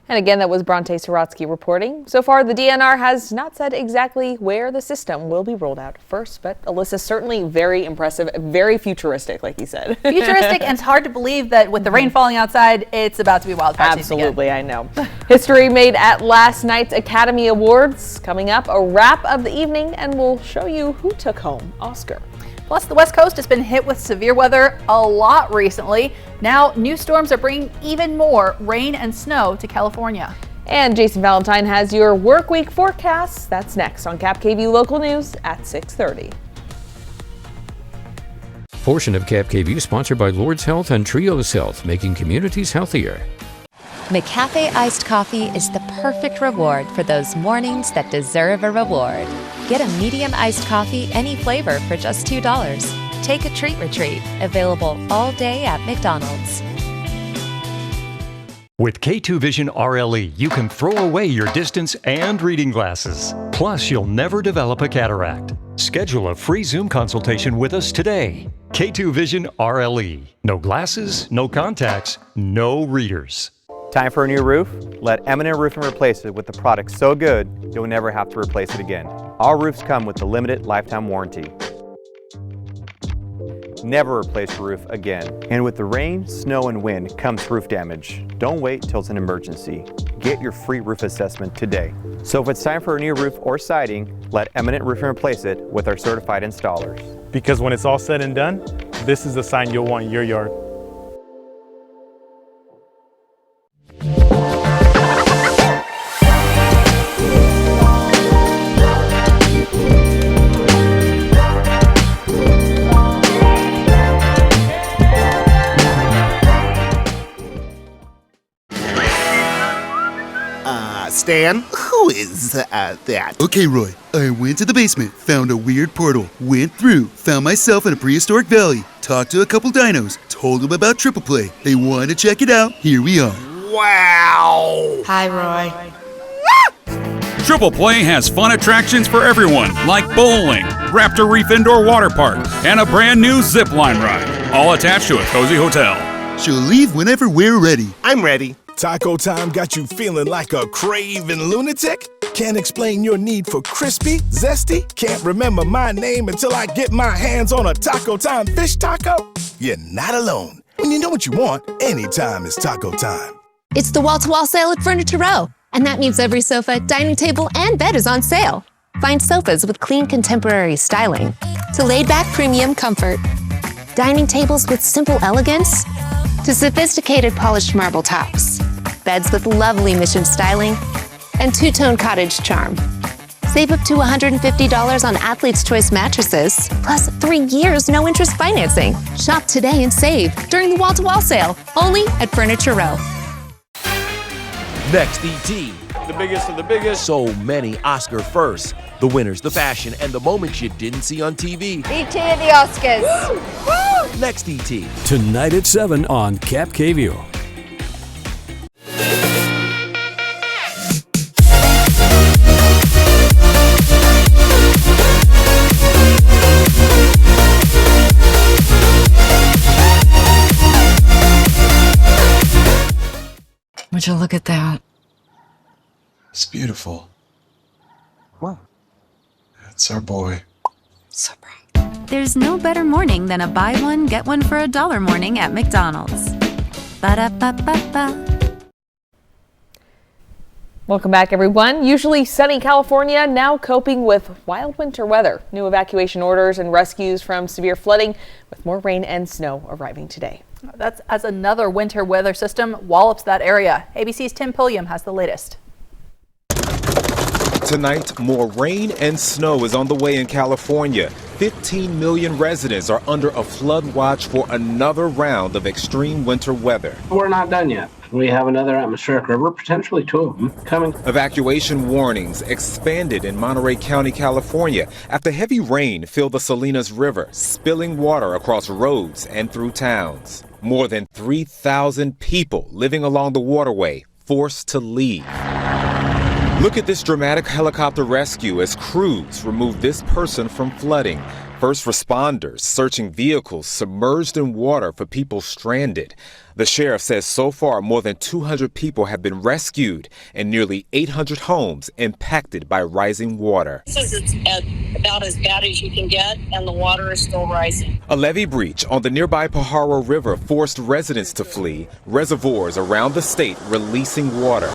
And again, that was Bronte Sorotsky reporting. So far, the DNR has not said exactly where the system will be rolled out first, but Alyssa, certainly very impressive, very futuristic, like you said. Futuristic, and it's hard to believe that with the rain falling outside, it's about to be wildfire season again. Absolutely, I know. History made at last night's Academy Awards. Coming up, a wrap of the evening, and we'll show you who took home Oscar. Plus, the West Coast has been hit with severe weather a lot recently. Now, new storms are bringing even more rain and snow to California. And Jason Valentine has your work week forecast. That's next on KAPP KVEW Local News at 6:30. Portion of KAPP KVEW sponsored by Lord's Health and Trios Health, making communities healthier. McCafe iced coffee is the perfect reward for those mornings that deserve a reward. Get a medium iced coffee, any flavor, for just $2. Take a treat retreat, available all day at McDonald's. With K2 Vision RLE, you can throw away your distance and reading glasses. Plus, you'll never develop a cataract. Schedule a free Zoom consultation with us today. K2 Vision RLE. No glasses, no contacts, no readers. Time for a new roof? Let Eminent Roofing replace it with the product so good, you'll never have to replace it again. Our roofs come with the limited lifetime warranty. Never replace your roof again. And with the rain, snow, and wind comes roof damage. Don't wait till it's an emergency. Get your free roof assessment today. So if it's time for a new roof or siding, let Eminent Roofing replace it with our certified installers. Because when it's all said and done, this is the sign you'll want in your yard. Stan, who is that? Okay, Roy, I went to the basement, found a weird portal, went through, found myself in a prehistoric valley, talked to a couple dinos, told them about Triple Play. They wanted to check it out. Here we are. Wow! Hi, Roy. Triple Play has fun attractions for everyone, like bowling, Raptor Reef Indoor Water Park, and a brand new zip line ride, all attached to a cozy hotel. She'll leave whenever we're ready. I'm ready. Taco time got you feeling like a craven lunatic? Can't explain your need for crispy, zesty? Can't remember my name until I get my hands on a Taco Time fish taco? You're not alone. When you know what you want, anytime is taco time. It's the wall-to-wall sale at Furniture Row, and that means every sofa, dining table, and bed is on sale. Find sofas with clean contemporary styling to laid-back premium comfort, dining tables with simple elegance to sophisticated polished marble tops, beds with lovely mission styling, and two-tone cottage charm. Save up to $150 on Athlete's Choice mattresses, plus 3 years no-interest financing. Shop today and save during the wall-to-wall sale, only at Furniture Row. Next, ET. The biggest of the biggest. So many Oscar firsts. The winners, the fashion, and the moments you didn't see on TV. ET at the Oscars. Woo! Next, ET. Tonight at 7 on KAPP KVEW. Would you look at that? It's beautiful. Wow. That's our boy. So bright. There's no better morning than a buy one, get one for $1 morning at McDonald's. Ba-da-ba-ba-ba. Welcome back, everyone. Usually sunny California, now coping with wild winter weather. New evacuation orders and rescues from severe flooding, with more rain and snow arriving today. That's as another winter weather system wallops that area. ABC's Tim Pulliam has the latest. Tonight, more rain and snow is on the way in California. 15 million residents are under a flood watch for another round of extreme winter weather. We're not done yet. We have another atmospheric river, potentially 2 of them, coming. Evacuation warnings expanded in Monterey County, California, after heavy rain filled the Salinas River, spilling water across roads and through towns. More than 3,000 people living along the waterway forced to leave. Look at this dramatic helicopter rescue as crews remove this person from flooding. First responders searching vehicles submerged in water for people stranded. The sheriff says so far more than 200 people have been rescued and nearly 800 homes impacted by rising water. This is about as bad as you can get, and the water is still rising. A levee breach on the nearby Pajaro River forced residents to flee, reservoirs around the state releasing water.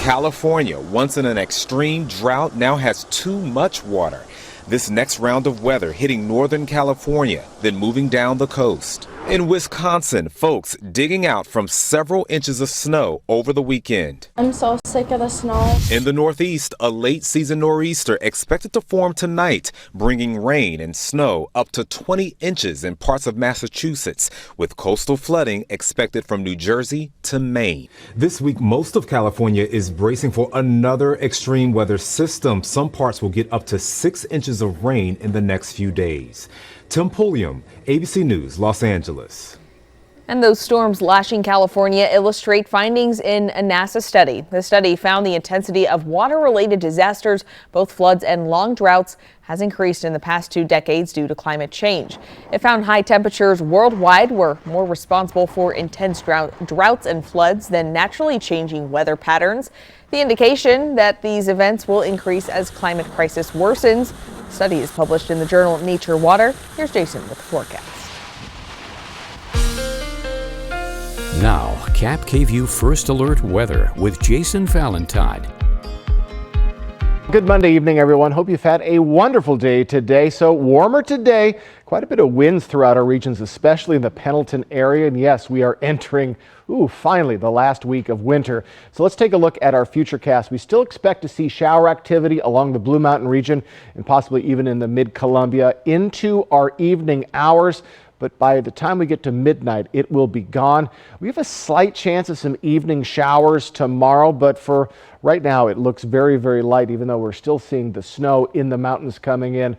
California, once in an extreme drought, now has too much water. This next round of weather hitting Northern California, then moving down the coast. In Wisconsin, folks digging out from several inches of snow over the weekend. I'm so sick of the snow. In the Northeast, a late season nor'easter expected to form tonight, bringing rain and snow up to 20 inches in parts of Massachusetts, with coastal flooding expected from New Jersey to Maine. This week, most of California is bracing for another extreme weather system. Some parts will get up to 6 inches of rain in the next few days. Tim Pulliam, ABC News, Los Angeles. And those storms lashing California illustrate findings in a NASA study. The study found the intensity of water-related disasters, both floods and long droughts, has increased in the past 2 decades due to climate change. It found high temperatures worldwide were more responsible for intense droughts and floods than naturally changing weather patterns. The indication that these events will increase as climate crisis worsens. The study is published in the journal Nature Water. Here's Jason with the forecast. Now, KAPP KVEW First Alert Weather with Jason Valentine. Good Monday evening, everyone. Hope you've had a wonderful day today. So warmer today, quite a bit of winds throughout our regions, especially in the Pendleton area. And yes, we are entering, finally, the last week of winter. So let's take a look at our futurecast. We still expect to see shower activity along the Blue Mountain region and possibly even in the Mid-Columbia into our evening hours. But by the time we get to midnight, it will be gone. We have a slight chance of some evening showers tomorrow, but for right now, it looks very, very light, even though we're still seeing the snow in the mountains coming in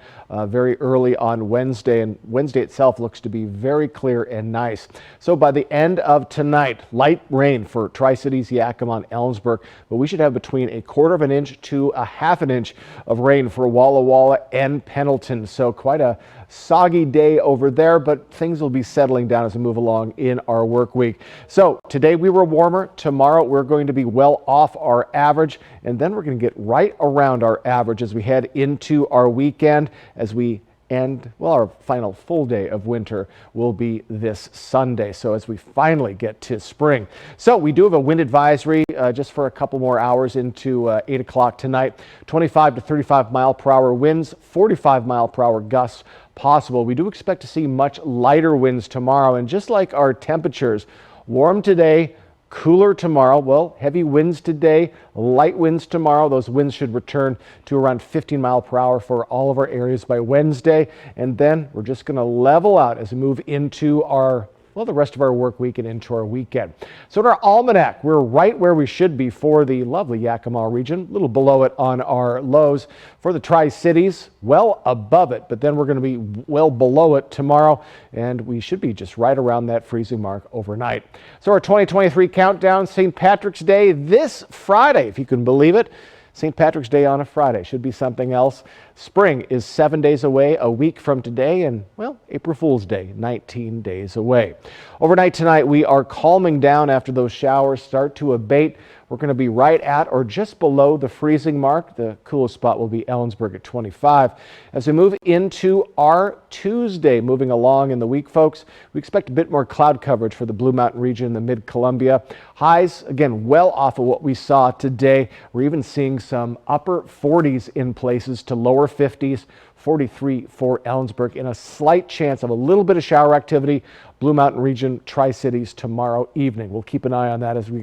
very early on Wednesday. And Wednesday itself looks to be very clear and nice. So by the end of tonight, light rain for Tri-Cities, Yakima, and Ellensburg, but we should have between 1/4 inch to 1/2 inch of rain for Walla Walla and Pendleton. So quite a soggy day over there, but things will be settling down as we move along in our work week. So today we were warmer. Tomorrow we're going to be well off our average, and then we're going to get right around our average as we head into our weekend, as we end, well, our final full day of winter will be this Sunday. So as we finally get to spring. So we do have a wind advisory just for a couple more hours into 8 o'clock tonight. 25 to 35 mile per hour winds, 45 mile per hour gusts possible. We do expect to see much lighter winds tomorrow, and just like our temperatures, warm today, cooler tomorrow. Well, heavy winds today, light winds tomorrow. Those winds should return to around 15 mile per hour for all of our areas by Wednesday. And then we're just going to level out as we move into our, well, the rest of our work week and into our weekend. So in our almanac, we're right where we should be for the lovely Yakima region, a little below it on our lows. For the Tri-Cities, well above it, but then we're going to be well below it tomorrow, and we should be just right around that freezing mark overnight. So our 2023 countdown, St. Patrick's Day this Friday, if you can believe it. St. Patrick's Day on a Friday should be something else. Spring is 7 days away, a week from today, and, well, April Fool's Day, 19 days away. Overnight tonight, we are calming down after those showers start to abate. We're going to be right at or just below the freezing mark. The coolest spot will be Ellensburg at 25. As we move into our Tuesday, moving along in the week, folks, we expect a bit more cloud coverage for the Blue Mountain region and the Mid-Columbia. Highs, again, well off of what we saw today. We're even seeing some upper 40s in places to lower 50s. 43 for Ellensburg, and a slight chance of a little bit of shower activity, Blue Mountain region, Tri-Cities tomorrow evening. We'll keep an eye on that as we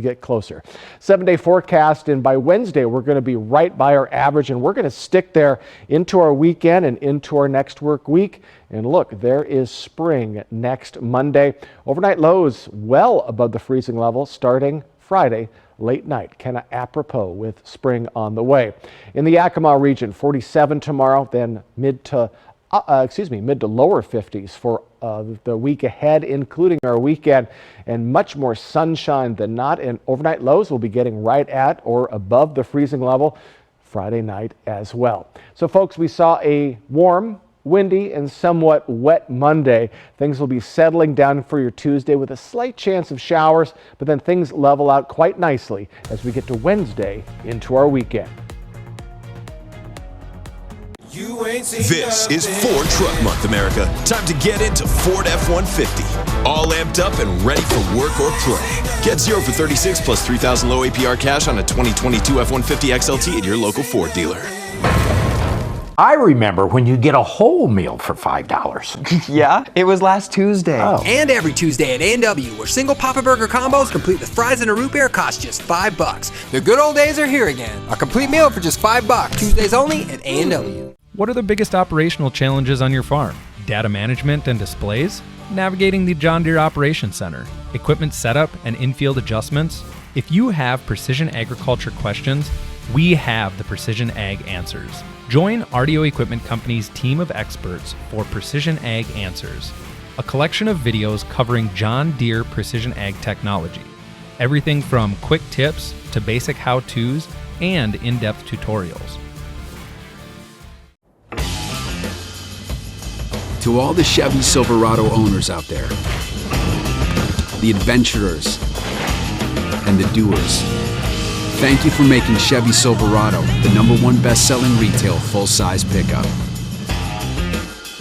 get closer. 7-day forecast, and by Wednesday we're going to be right by our average, and we're going to stick there into our weekend and into our next work week. And look, there is spring next Monday. Overnight lows well above the freezing level starting Friday late night, kind of apropos with spring on the way. In the Yakima region, 47 tomorrow, then mid to lower 50s for the week ahead, including our weekend, and much more sunshine than not. And overnight lows will be getting right at or above the freezing level Friday night as well. So folks, we saw a warm, windy, and somewhat wet Monday. Things will be settling down for your Tuesday with a slight chance of showers, but then things level out quite nicely as we get to Wednesday into our weekend. This is Ford Truck Month, America. Time to get into Ford F-150. All amped up and ready for work or play. Get 0 for 36 plus $3,000 low APR cash on a 2022 F-150 XLT at your local Ford dealer. I remember when you get a whole meal for $5. Yeah, it was last Tuesday. Oh. And every Tuesday at A&W, where single Papa Burger combos complete with fries and a root beer cost just $5. The good old days are here again. A complete meal for just $5. Tuesdays only at A&W. What are the biggest operational challenges on your farm? Data management and displays? Navigating the John Deere Operations Center? Equipment setup and in-field adjustments? If you have precision agriculture questions, we have the Precision Ag Answers. Join RDO Equipment Company's team of experts for Precision Ag Answers. a collection of videos covering John Deere precision ag technology. Everything from quick tips to basic how-tos and in-depth tutorials. To all the Chevy Silverado owners out there, the adventurers and the doers, thank you for making Chevy Silverado the #1 best-selling retail full-size pickup.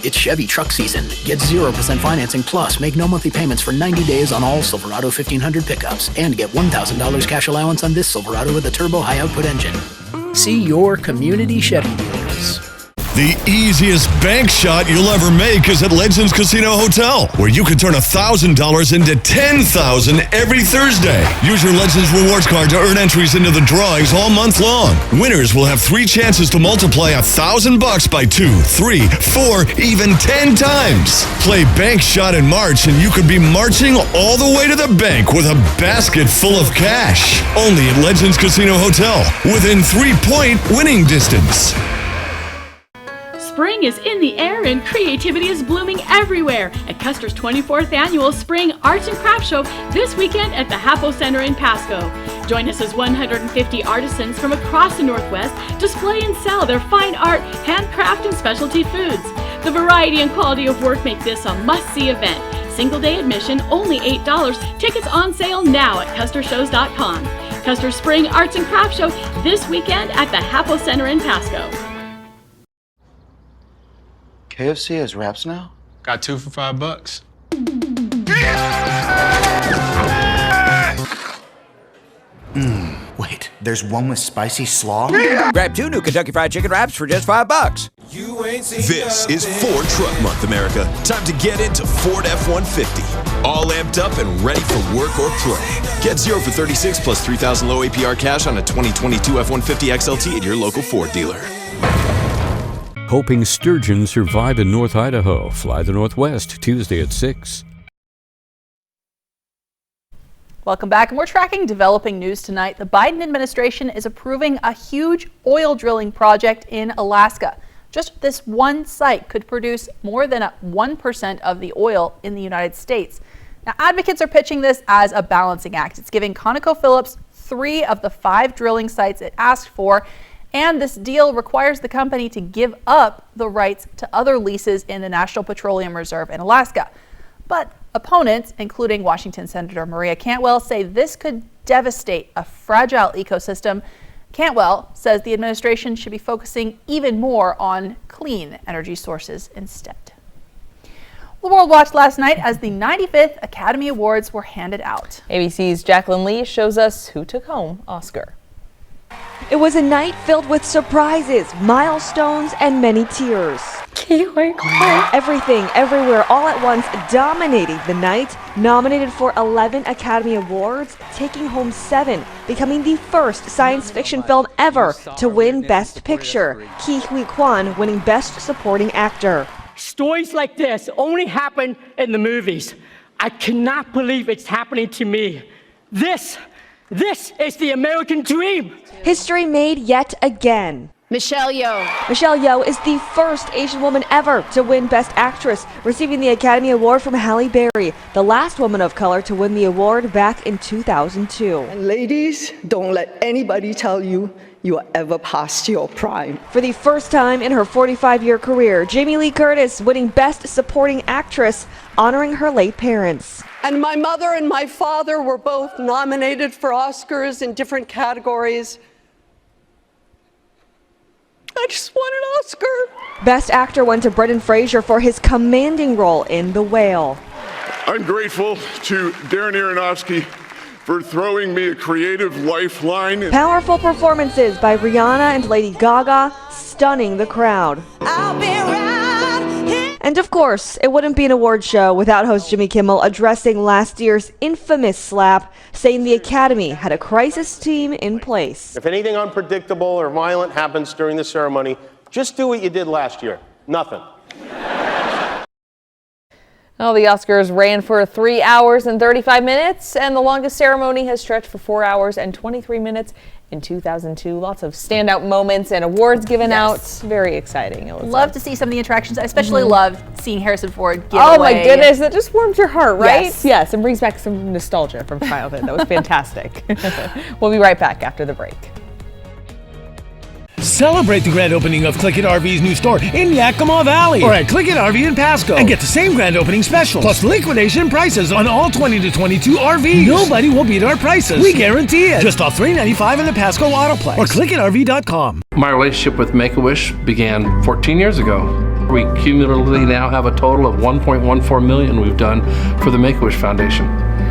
It's Chevy truck season. Get 0% financing plus make no monthly payments for 90 days on all Silverado 1500 pickups and get $1,000 cash allowance on this Silverado with a turbo high output engine. See your community Chevy dealers. The easiest bank shot you'll ever make is at Legends Casino Hotel, where you can turn $1,000 into $10,000 every Thursday. Use your Legends Rewards card to earn entries into the drawings all month long. Winners will have 3 chances to multiply $1,000 by 2, 3, 4, even 10 times. Play Bank Shot in March and you could be marching all the way to the bank with a basket full of cash. Only at Legends Casino Hotel, within 3-point winning distance. Spring is in the air and creativity is blooming everywhere at Custer's 24th Annual Spring Arts and Crafts Show this weekend at the Hapo Center in Pasco. Join us as 150 artisans from across the Northwest display and sell their fine art, handcraft, and specialty foods. The variety and quality of work make this a must-see event. Single-day admission, only $8. Tickets on sale now at custershows.com. Custer's Spring Arts and Crafts Show this weekend at the Hapo Center in Pasco. KFC has wraps now? Got 2 for $5. Wait, there's one with spicy slaw? Grab 2 new Kentucky Fried Chicken wraps for just $5. This is Ford Truck Month, America. Time to get into Ford F-150. All amped up and ready for work or play. Get 0 for 36 plus 3,000 low APR cash on a 2022 F-150 XLT at your local Ford dealer. Hoping sturgeon survive in North Idaho. Fly the Northwest, Tuesday at 6. Welcome back, and we're tracking developing news tonight. The Biden administration is approving a huge oil drilling project in Alaska. Just this one site could produce more than 1% of the oil in the United States. Now, advocates are pitching this as a balancing act. It's giving ConocoPhillips 3 of the 5 drilling sites it asked for. And this deal requires the company to give up the rights to other leases in the National Petroleum Reserve in Alaska. But opponents, including Washington Senator Maria Cantwell, say this could devastate a fragile ecosystem. Cantwell says the administration should be focusing even more on clean energy sources instead. The world watched last night as the 95th Academy Awards were handed out. ABC's Jacqueline Lee shows us who took home Oscar. It was a night filled with surprises, milestones, and many tears. Everything, everywhere, all at once dominating the night. Nominated for 11 Academy Awards, taking home 7, becoming the first science fiction film ever to win Best Picture. Ke Huy Quan winning Best Supporting Actor. Stories like this only happen in the movies. I cannot believe it's happening to me. This is the American dream. History made yet again. Michelle Yeoh. Michelle Yeoh is the first Asian woman ever to win Best Actress, receiving the Academy Award from Halle Berry, the last woman of color to win the award back in 2002. And ladies, don't let anybody tell you you are ever past your prime. For the first time in her 45-year career, Jamie Lee Curtis winning Best Supporting Actress, honoring her late parents. And my mother and my father were both nominated for Oscars in different categories. I just won an Oscar. Best Actor went to Brendan Fraser for his commanding role in The Whale. I'm grateful to Darren Aronofsky for throwing me a creative lifeline. Powerful performances by Rihanna and Lady Gaga, stunning the crowd. And of course, it wouldn't be an award show without host Jimmy Kimmel addressing last year's infamous slap, saying the Academy had a crisis team in place. If anything unpredictable or violent happens during the ceremony, just do what you did last year. Nothing. Well, the Oscars ran for 3 hours and 35 minutes, and the longest ceremony has stretched for 4 hours and 23 minutes in 2002. Lots of standout moments and awards given out. Very exciting. It was love to see some of the interactions. I especially loved seeing Harrison Ford give Oh away. my goodness, that just warms your heart, right? Yes. Yes, and brings back some nostalgia from childhood. That was fantastic. We'll be right back after the break. Celebrate the grand opening of Click It RV's new store in Yakima Valley or at Click It RV in Pasco and get the same grand opening special plus liquidation prices on all 20 to 22 RVs. Nobody will beat our prices. We guarantee it. Just off $395 in the Pasco Autoplex or clickitRV.com. My relationship with Make-A-Wish began 14 years ago. We cumulatively now have a total of $1.14 million we've done for the Make-A-Wish Foundation.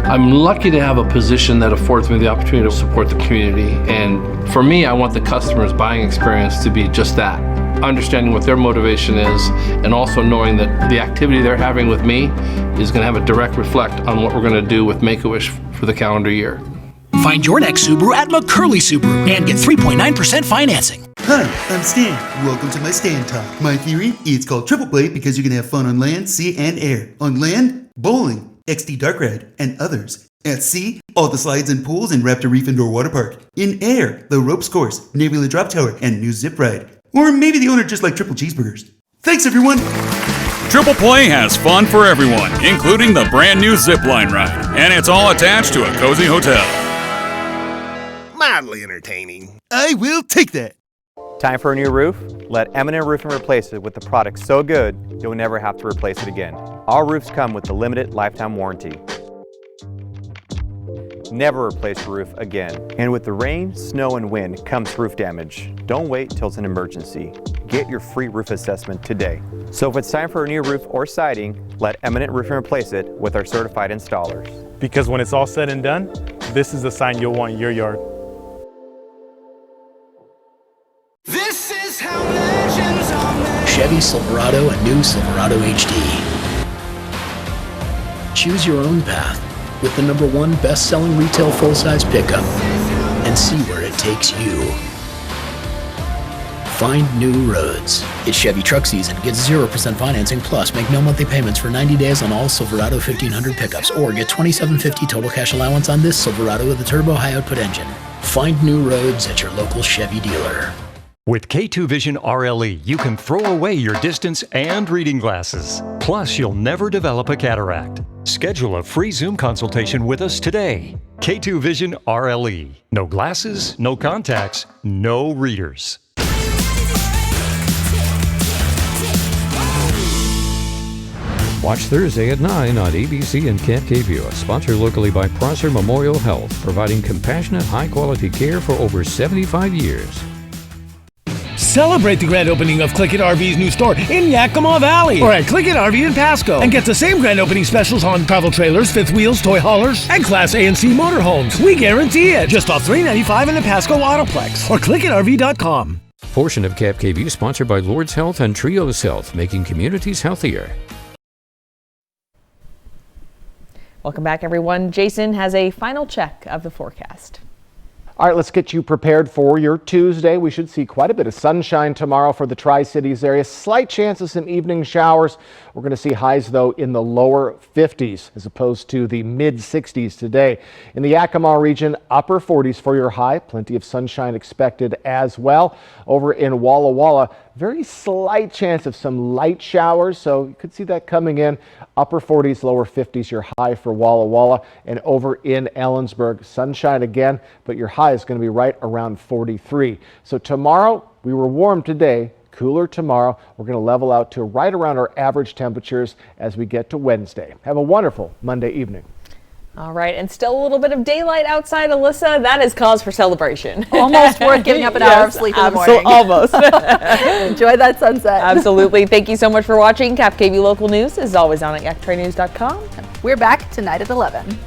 I'm lucky to have a position that affords me the opportunity to support the community. And for me, I want the customer's buying experience to be just that. Understanding what their motivation is and also knowing that the activity they're having with me is going to have a direct reflect on what we're going to do with Make-A-Wish for the calendar year. Find your next Subaru at McCurley Subaru and get 3.9% financing. Hi, I'm Stan. Welcome to my Stan Talk. My theory, it's called Triple Play because you can have fun on land, sea, and air. On land, bowling, XD Dark Ride, and others. At sea, all the slides and pools in Raptor Reef Indoor Water Park. In air, the ropes course, Nebula Drop Tower, and new zip ride. Or maybe the owner just like triple cheeseburgers. Thanks, everyone! Triple Play has fun for everyone, including the brand new zip line ride, and it's all attached to a cozy hotel. Mildly entertaining. I will take that. Time for a new roof? Let Eminent Roofing replace it with the product so good, you'll never have to replace it again. Our roofs come with the limited lifetime warranty. Never replace your roof again. And with the rain, snow, and wind comes roof damage. Don't wait till it's an emergency. Get your free roof assessment today. So if it's time for a new roof or siding, let Eminent Roofing replace it with our certified installers. Because when it's all said and done, this is the sign you'll want in your yard. This is how legends are made. Chevy Silverado and new Silverado HD. Choose your own path with the #1 best-selling retail full-size pickup and see where it takes you. Find new roads. It's Chevy truck season. Get 0% financing plus make no monthly payments for 90 days on all Silverado 1500 pickups or get $27.50 total cash allowance on this Silverado with a turbo high output engine. Find new roads at your local Chevy dealer. With K2 Vision RLE, you can throw away your distance and reading glasses. Plus, you'll never develop a cataract. Schedule a free Zoom consultation with us today. K2 Vision RLE. No glasses, no contacts, no readers. Watch Thursday at 9 on ABC and KVEW, sponsored locally by Prosser Memorial Health, providing compassionate, high-quality care for over 75 years. Celebrate the grand opening of Click It RV's new store in Yakima Valley or at Click It RV in Pasco and get the same grand opening specials on travel trailers, fifth wheels, toy haulers, and Class A and C motorhomes. We guarantee it. Just off $395 in the Pasco Autoplex or clickitRV.com. Portion of KAPP sponsored by Lord's Health and Trios Health, making communities healthier. Welcome back, everyone. Jason has a final check of the forecast. All right, let's get you prepared for your Tuesday. We should see quite a bit of sunshine tomorrow for the Tri-Cities area. Slight chance of some evening showers. We're going to see highs, though, in the lower 50s as opposed to the mid-60s today. In the Yakima region, upper 40s for your high. Plenty of sunshine expected as well. Over in Walla Walla, very slight chance of some light showers, so you could see that coming in. Upper 40s, lower 50s, your high for Walla Walla. And over in Ellensburg, sunshine again, but your high is going to be right around 43. So tomorrow, we were warm today, cooler tomorrow. We're going to level out to right around our average temperatures as we get to Wednesday. Have a wonderful Monday evening. All right, and still a little bit of daylight outside, Alyssa. That is cause for celebration. Almost worth giving up an hour of sleep in the morning. Almost. Enjoy that sunset. Absolutely. Thank you so much for watching. KAPP Local News is always on at yaktranews.com. We're back tonight at 11.